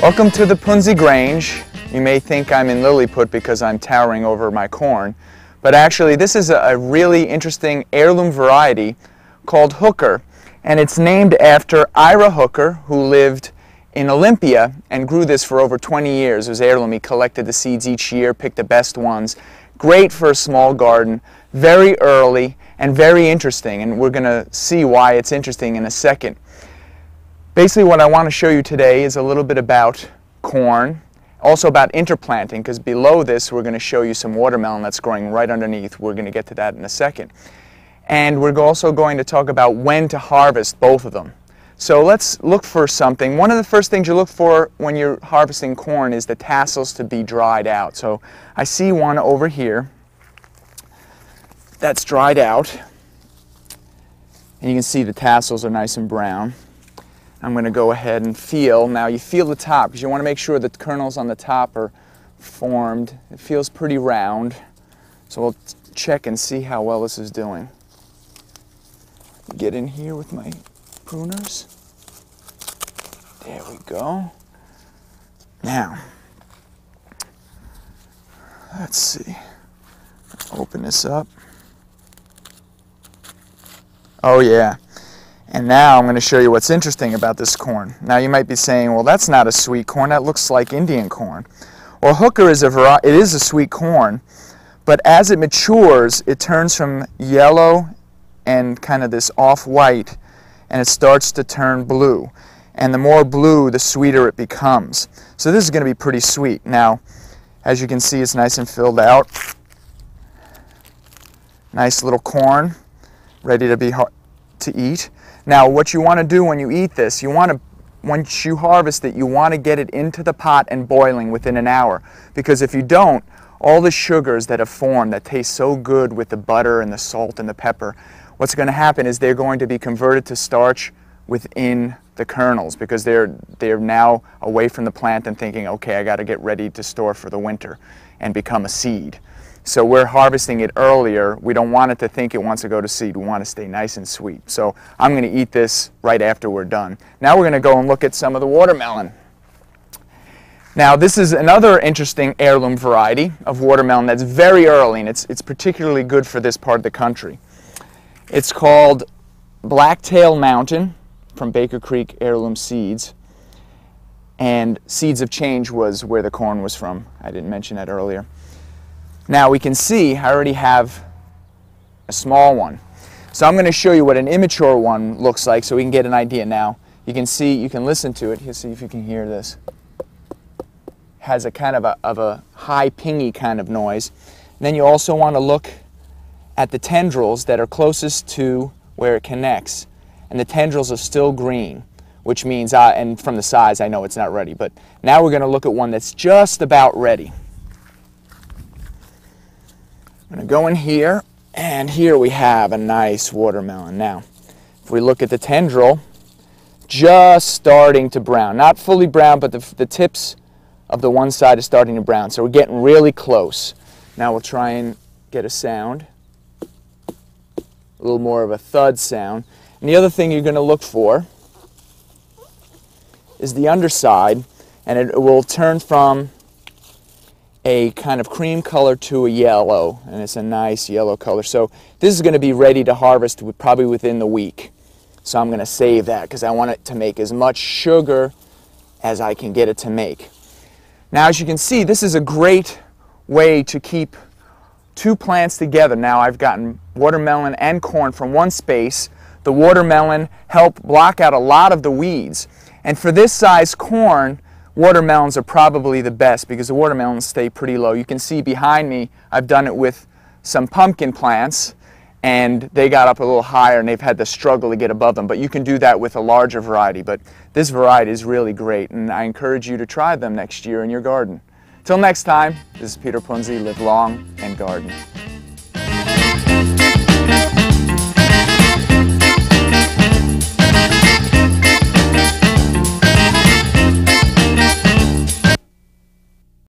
Welcome to the Punzi Grange. You may think I'm in Lilliput because I'm towering over my corn, but actually this is a really interesting heirloom variety called Hooker, and it's named after Ira Hooker, who lived in Olympia and grew this for over 20 years. It was heirloom. He collected the seeds each year, picked the best ones. Great for a small garden, very early and very interesting, and we're going to see why it's interesting in a second. Basically what I want to show you today is a little bit about corn, also about interplanting, because below this we're going to show you some watermelon that's growing right underneath. We're going to get to that in a second. And we're also going to talk about when to harvest both of them. So let's look for something. One of the first things you look for when you're harvesting corn is the tassels to be dried out. So I see one over here that's dried out, and you can see the tassels are nice and brown. I'm going to go ahead and feel. Now you feel the top because you want to make sure that the kernels on the top are formed. It feels pretty round. So we'll check and see how well this is doing. Get in here with my pruners. There we go. Now, let's see. Open this up. Oh yeah. And now I'm going to show you what's interesting about this corn. Now you might be saying, well, that's not a sweet corn, that looks like Indian corn. Well, Hooker is it is a sweet corn, but as it matures, it turns from yellow and kind of this off-white, and it starts to turn blue. And the more blue, the sweeter it becomes. So this is going to be pretty sweet. Now, as you can see, it's nice and filled out. Nice little corn, ready to eat. Now, what you want to do when you eat this, once you harvest it, you want to get it into the pot and boiling within an hour. Because if you don't, all the sugars that have formed that taste so good with the butter and the salt and the pepper, what's going to happen is they're going to be converted to starch within the kernels, because they're now away from the plant and thinking, okay, I got to get ready to store for the winter and become a seed. So we're harvesting it earlier. We don't want it to think it wants to go to seed. We want to stay nice and sweet. So I'm going to eat this right after we're done. Now we're going to go and look at some of the watermelon. Now this is another interesting heirloom variety of watermelon that's very early, and it's particularly good for this part of the country. It's called Blacktail Mountain from Baker Creek Heirloom Seeds. And Seeds of Change was where the corn was from. I didn't mention that earlier. Now we can see I already have a small one. So I'm going to show you what an immature one looks like so we can get an idea. Now you can see, you can listen to it. You'll see if you can hear this. Has a kind of a high pingy kind of noise. And then you also want to look at the tendrils that are closest to where it connects. And the tendrils are still green, which means, and from the size I know it's not ready, but now we're going to look at one that's just about ready. I'm going to go in here, and here we have a nice watermelon. Now, if we look at the tendril, just starting to brown. Not fully brown, but the tips of the one side is starting to brown. So we're getting really close. Now we'll try and get a sound. A little more of a thud sound. And the other thing you're going to look for is the underside, and it will turn from a kind of cream color to a yellow, and it's a nice yellow color. So this is going to be ready to harvest probably within the week. So I'm going to save that because I want it to make as much sugar as I can get it to make. Now as you can see, this is a great way to keep two plants together. Now I've gotten watermelon and corn from one space. The watermelon helped block out a lot of the weeds. And for this size corn, watermelons are probably the best because the watermelons stay pretty low. You can see behind me, I've done it with some pumpkin plants, and they got up a little higher and they've had to struggle to get above them. But you can do that with a larger variety. But this variety is really great, and I encourage you to try them next year in your garden. Till next time, this is Peter Punzi. Live long and garden.